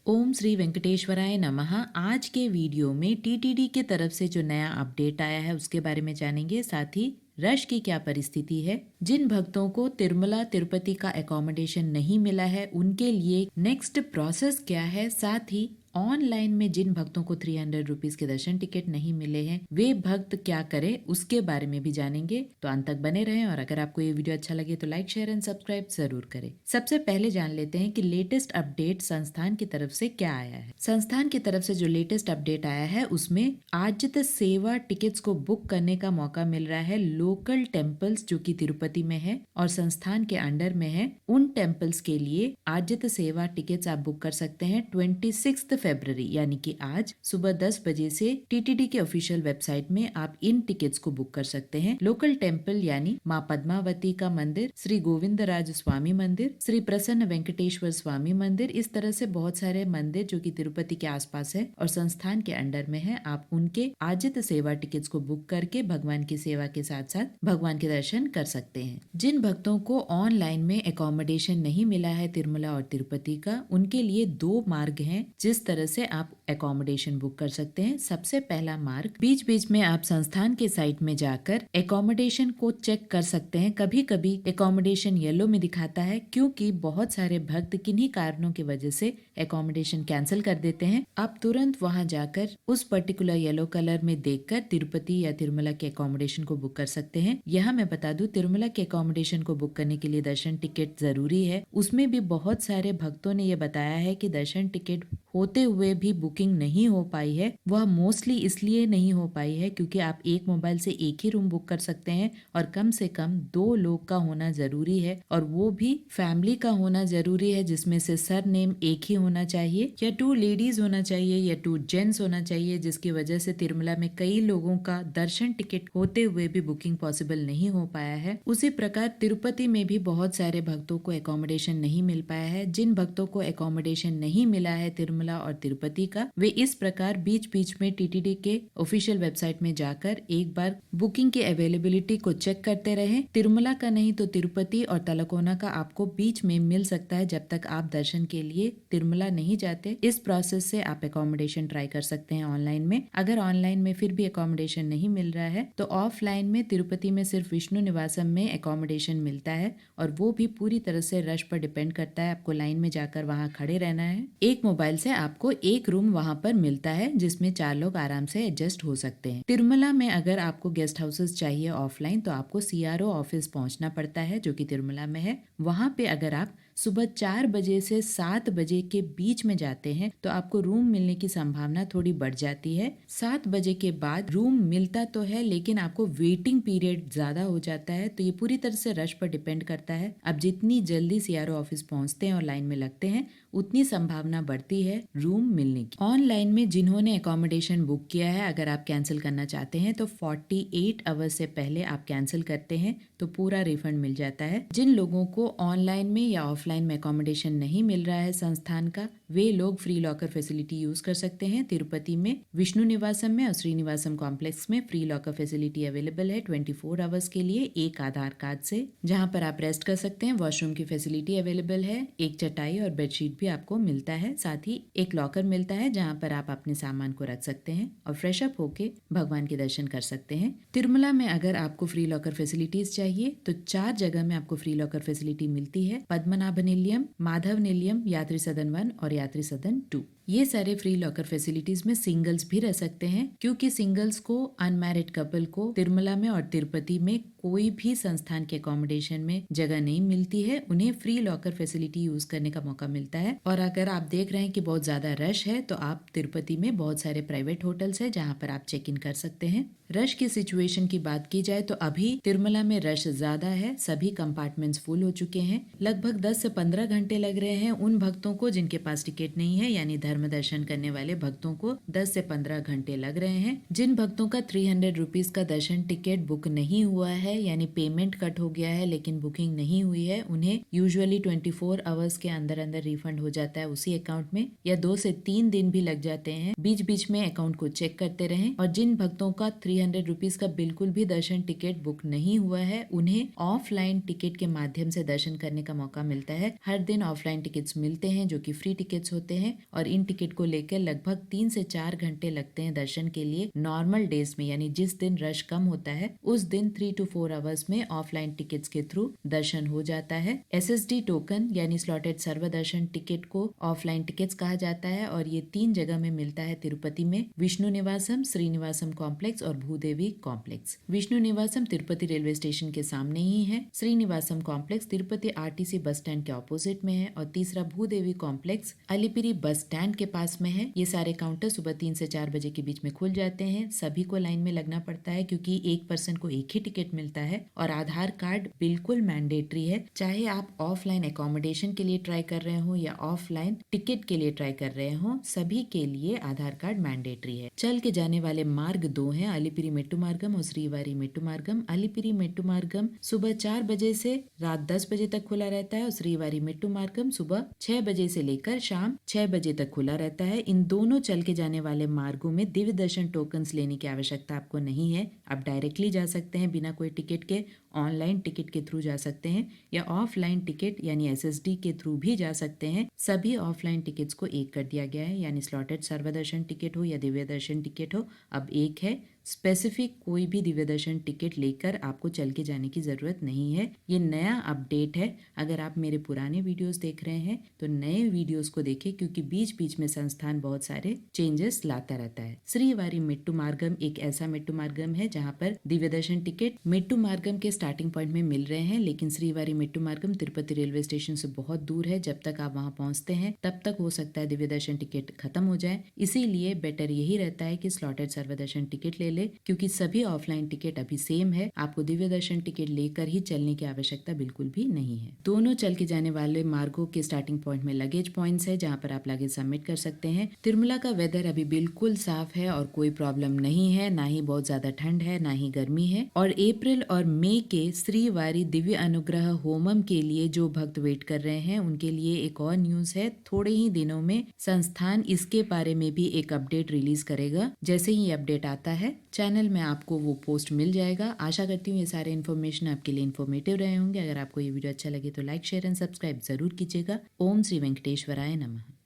ओम श्री वेंकटेश्वराय नमः। आज के वीडियो में टीटीडी के तरफ से जो नया अपडेट आया है उसके बारे में जानेंगे। साथ ही रश की क्या परिस्थिति है, जिन भक्तों को तिरुमला तिरुपति का एकोमोडेशन नहीं मिला है उनके लिए नेक्स्ट प्रोसेस क्या है, साथ ही ऑनलाइन में जिन भक्तों को 300 रुपीज के दर्शन टिकट नहीं मिले हैं वे भक्त क्या करें उसके बारे में भी जानेंगे। तो अंत तक बने रहें और अगर आपको ये वीडियो अच्छा लगे तो लाइक शेयर एंड सब्सक्राइब जरूर करें। सबसे पहले जान लेते हैं कि लेटेस्ट अपडेट संस्थान की तरफ से क्या आया है। संस्थान की तरफ से जो लेटेस्ट अपडेट आया है उसमें आजित सेवा टिकट्स को बुक करने का मौका मिल रहा है लोकल टेम्पल्स जो कि तिरुपति में है और संस्थान के अंडर में है। उन टेम्पल्स के लिए आजित सेवा टिकट्स आप बुक कर सकते हैं 26 फरवरी यानी कि आज सुबह 10 बजे से टीटीडी के ऑफिशियल वेबसाइट में आप इन टिकट्स को बुक कर सकते हैं। लोकल टेम्पल यानी माँ पद्मावती का मंदिर, श्री गोविंदराज स्वामी मंदिर, श्री प्रसन्न वेंकटेश्वर स्वामी मंदिर, इस तरह से बहुत सारे मंदिर जो कि तिरुपति के आसपास है और संस्थान के अंडर में है। आप उनके आजित सेवा टिकट्स को बुक करके भगवान की सेवा के साथ साथ भगवान के दर्शन कर सकते हैं। जिन भक्तों को ऑनलाइन में एकोमोडेशन नहीं मिला है तिरुमला और तिरुपति का, उनके लिए दो मार्ग हैं जिस तरह से आप एकोमोडेशन बुक कर सकते हैं। सबसे पहला मार्ग, बीच बीच में आप संस्थान के साइट में जाकर एकोमोडेशन को चेक कर सकते हैं। कभी कभी एकोमोडेशन येलो में दिखाता है क्योंकि बहुत सारे भक्त किन्हीं कारणों की वजह से एकोमोडेशन कैंसिल कर देते हैं। आप तुरंत वहां जाकर उस पर्टिकुलर येलो कलर में देखकर तिरुपति या तिरुमला के एकोमोडेशन को बुक कर सकते हैं। यहाँ मैं बता दूं, तिरुमला के एकोमोडेशन को बुक करने के लिए दर्शन टिकट जरूरी है। उसमें भी बहुत सारे भक्तों ने ये बताया है कि दर्शन टिकट होते हुए भी बुकिंग नहीं हो पाई है। वह मोस्टली इसलिए नहीं हो पाई है क्योंकि आप एक मोबाइल से एक ही रूम बुक कर सकते हैं और कम से कम 2 लोग का होना जरूरी है और वो भी फैमिली का होना जरूरी है, जिसमें से सर नेम एक ही होना चाहिए या 2 लेडीज होना चाहिए या 2 जेंट्स होना चाहिए, जिसकी वजह से तिरुमला में कई लोगों का दर्शन टिकट होते हुए भी बुकिंग पॉसिबल नहीं हो पाया है। उसी प्रकार तिरुपति में भी बहुत सारे भक्तों को एकोमोडेशन नहीं मिल पाया है। जिन भक्तों को एकोमोडेशन नहीं मिला है तिरुमला और तिरुपति का, वे इस प्रकार बीच बीच में टीटीडी के ऑफिशियल वेबसाइट में जाकर एक बार बुकिंग की अवेलेबिलिटी को चेक करते रहे। तिरुमला का नहीं तो तिरुपति और तलकोना का आपको बीच में मिल सकता है जब तक आप दर्शन के लिए तिरुमला नहीं जाते। इस प्रोसेस से आप एकोमोडेशन ट्राई कर सकते हैं ऑनलाइन में। अगर ऑनलाइन में फिर भी एकोमोडेशन नहीं मिल रहा है तो ऑफलाइन में तिरुपति में सिर्फ विष्णु निवासम में एकोमोडेशन मिलता है और वो भी पूरी तरह से रश पर डिपेंड करता है। आपको लाइन में जाकर वहाँ खड़े रहना है। एक मोबाइल से आपको एक रूम वहाँ पर मिलता है जिसमें 4 लोग आराम से एडजस्ट हो सकते हैं। तिरुमला में अगर आपको गेस्ट हाउसेस चाहिए ऑफलाइन तो आपको सीआरओ ऑफिस पहुंचना पड़ता है जो कि तिरुमला में है। वहाँ पे अगर आप सुबह 4 बजे से 7 बजे के बीच में जाते हैं तो आपको रूम मिलने की संभावना थोड़ी बढ़ जाती है। 7 बजे के बाद रूम मिलता तो है लेकिन आपको वेटिंग पीरियड ज्यादा हो जाता है। तो ये पूरी तरह से रश पर डिपेंड करता है। अब जितनी जल्दी सीआरओ ऑफिस पहुंचते हैं और लाइन में लगते हैं उतनी संभावना बढ़ती है रूम मिलने की। ऑनलाइन में जिन्होंने एकोमोडेशन बुक किया है, अगर आप कैंसिल करना चाहते हैं तो 48 आवर्स से पहले आप कैंसिल करते हैं तो पूरा रिफंड मिल जाता है। जिन लोगों को ऑनलाइन में या ऑफलाइन में एकोमोडेशन नहीं मिल रहा है संस्थान का, वे लोग फ्री लॉकर फैसिलिटी यूज कर सकते हैं। तिरुपति में विष्णु निवासम में और श्रीनिवासम कॉम्प्लेक्स में फ्री लॉकर फैसिलिटी अवेलेबल है 24 आवर्स के लिए एक आधार कार्ड से, जहां पर आप रेस्ट कर सकते हैं। वॉशरूम की फैसिलिटी अवेलेबल है, एक चटाई और बेडशीट भी आपको मिलता है, साथ ही एक लॉकर मिलता है जहां पर आप अपने सामान को रख सकते हैं और फ्रेश अप होके भगवान के दर्शन कर सकते हैं। तिरुमला में अगर आपको फ्री लॉकर फैसिलिटीज चाहिए तो 4 जगह में आपको फ्री लॉकर फैसिलिटी मिलती है, पद्मनाभ निलयम, माधव निलयम, यात्री सदन 1 और यात्री सदन 2। ये सारे फ्री लॉकर फैसिलिटीज में सिंगल्स भी रह सकते हैं क्योंकि सिंगल्स को, अनमैरिड कपल को तिरुमला में और तिरुपति में कोई भी संस्थान के एकोमोडेशन में जगह नहीं मिलती है। उन्हें फ्री लॉकर फैसिलिटी यूज करने का मौका मिलता है। और अगर आप देख रहे हैं कि बहुत ज्यादा रश है तो आप तिरुपति में बहुत सारे प्राइवेट होटल्स है जहाँ पर आप चेक इन कर सकते हैं। रश की सिचुएशन की बात की जाए तो अभी तिरुमला में रश ज्यादा है, सभी कंपार्टमेंट्स फुल हो चुके हैं। लगभग 10 से 15 घंटे लग रहे हैं उन भक्तों को जिनके पास टिकट नहीं है, यानी धर्म दर्शन करने वाले भक्तों को 10 से 15 घंटे लग रहे हैं। जिन भक्तों का 300 रुपीज का दर्शन टिकट बुक नहीं हुआ है, यानी पेमेंट कट हो गया है लेकिन बुकिंग नहीं हुई है, उन्हें यूजुअली 24 आवर्स के अंदर अंदर रिफंड हो जाता है उसी अकाउंट में, या 2 से 3 दिन भी लग जाते हैं। बीच बीच में अकाउंट को चेक करते रहें। और जिन भक्तों का ₹300 का बिल्कुल भी दर्शन टिकट बुक नहीं हुआ है, उन्हें ऑफलाइन टिकट के माध्यम से दर्शन करने का मौका मिलता है। हर दिन ऑफलाइन टिकट्स मिलते हैं जो कि फ्री टिकट्स होते हैं और इन टिकट को लेकर लगभग 3 से 4 घंटे लगते हैं दर्शन के लिए। नॉर्मल डेज में यानी जिस दिन रश कम होता है उस दिन 3 to 4 आवर्स में ऑफलाइन टिकट्स के थ्रू दर्शन हो जाता है। SSD टोकन यानी स्लॉटेड सर्वदर्शन टिकट को ऑफलाइन टिकट्स कहा जाता है और ये 3 जगह में मिलता है, तिरुपति में विष्णु निवासम, श्रीनिवासम कॉम्प्लेक्स और Bhudevi complex. Vishnu Nivasam Tirupati railway station के सामने ही है, Srinivasam complex Tirupati RTC bus stand के ऑपोजिट में है और तीसरा Bhudevi complex Alipiri bus stand के पास में है। ये सारे काउंटर सुबह 3 से 4 बजे के बीच में खुल जाते हैं। सभी को लाइन में लगना पड़ता है क्योंकि एक पर्सन को एक ही टिकट मिलता है और आधार कार्ड बिल्कुल मैंडेटरी है। चाहे आप ऑफलाइन एकोमोडेशन के लिए ट्राई कर रहे हो या ऑफलाइन टिकट के लिए ट्राई कर रहे हो, सभी के लिए आधार कार्ड मैंडेटरी है। चल के जाने वाले मार्ग 2 हैं, अलिपिरी मेट्टू मार्गम और श्रीवारी मेट्टू मार्गम। अलिपिरी मेट्टू मार्गम सुबह 4 बजे से रात 10 बजे तक खुला रहता है और श्रीवारी मेट्टू मार्गम सुबह 6 बजे से लेकर शाम 6 बजे तक खुला रहता है। इन दोनों चल के जाने वाले मार्गों में दिव्य दर्शन टोकन्स लेने की आवश्यकता आपको नहीं है। आप डायरेक्टली जा सकते हैं बिना कोई टिकट के, ऑनलाइन टिकट के थ्रू जा सकते हैं या ऑफलाइन टिकट यानी SSD के थ्रू भी जा सकते हैं। सभी ऑफलाइन टिकट्स को एक कर दिया गया है, यानी स्लॉटेड सर्वदर्शन टिकट हो या दिव्य दर्शन टिकट हो अब एक है। स्पेसिफिक कोई भी दिव्य दर्शन टिकट लेकर आपको चल के जाने की जरूरत नहीं है। ये नया अपडेट है। अगर आप मेरे पुराने वीडियोस देख रहे हैं तो नए वीडियोस को देखें क्योंकि बीच बीच में संस्थान बहुत सारे चेंजेस लाता रहता है। श्रीवारी मेट्टू मार्गम एक ऐसा मेट्टू मार्गम है जहाँ पर दिव्य दर्शन टिकट मेट्टू मार्गम के स्टार्टिंग पॉइंट में मिल रहे हैं, लेकिन श्रीवारी मेट्टू मार्गम तिरुपति रेलवे स्टेशन से बहुत दूर है। जब तक आप वहाँ पहुँचते हैं तब तक हो सकता है दिव्य दर्शन टिकट खत्म हो जाए। इसीलिए बेटर यही रहता है कि स्लॉटेड सर्वदर्शन टिकट ले ले क्योंकि सभी ऑफलाइन टिकट अभी सेम है। आपको दिव्य दर्शन टिकट लेकर ही चलने की आवश्यकता बिल्कुल भी नहीं है। दोनों चल के जाने वाले मार्गों के स्टार्टिंग पॉइंट में लगेज पॉइंट्स है जहाँ पर आप लगेज सबमिट कर सकते हैं। तिरुमला का वेदर अभी बिल्कुल साफ है और कोई प्रॉब्लम नहीं है, ना ही बहुत ज्यादा ठंड है ना ही गर्मी है। और अप्रैल और मई के श्रीवारी दिव्य अनुग्रह होमम के लिए जो भक्त वेट कर रहे हैं उनके लिए एक और न्यूज है। थोड़े ही दिनों में संस्थान इसके बारे में भी एक अपडेट रिलीज करेगा। जैसे ही अपडेट आता है चैनल में आपको वो पोस्ट मिल जाएगा। आशा करती हूँ ये सारे इन्फॉर्मेशन आपके लिए इन्फॉर्मेटिव रहे होंगे। अगर आपको ये वीडियो अच्छा लगे तो लाइक, शेयर एंड सब्सक्राइब जरूर कीजिएगा। ओम श्री वेंकटेश्वराय नमः।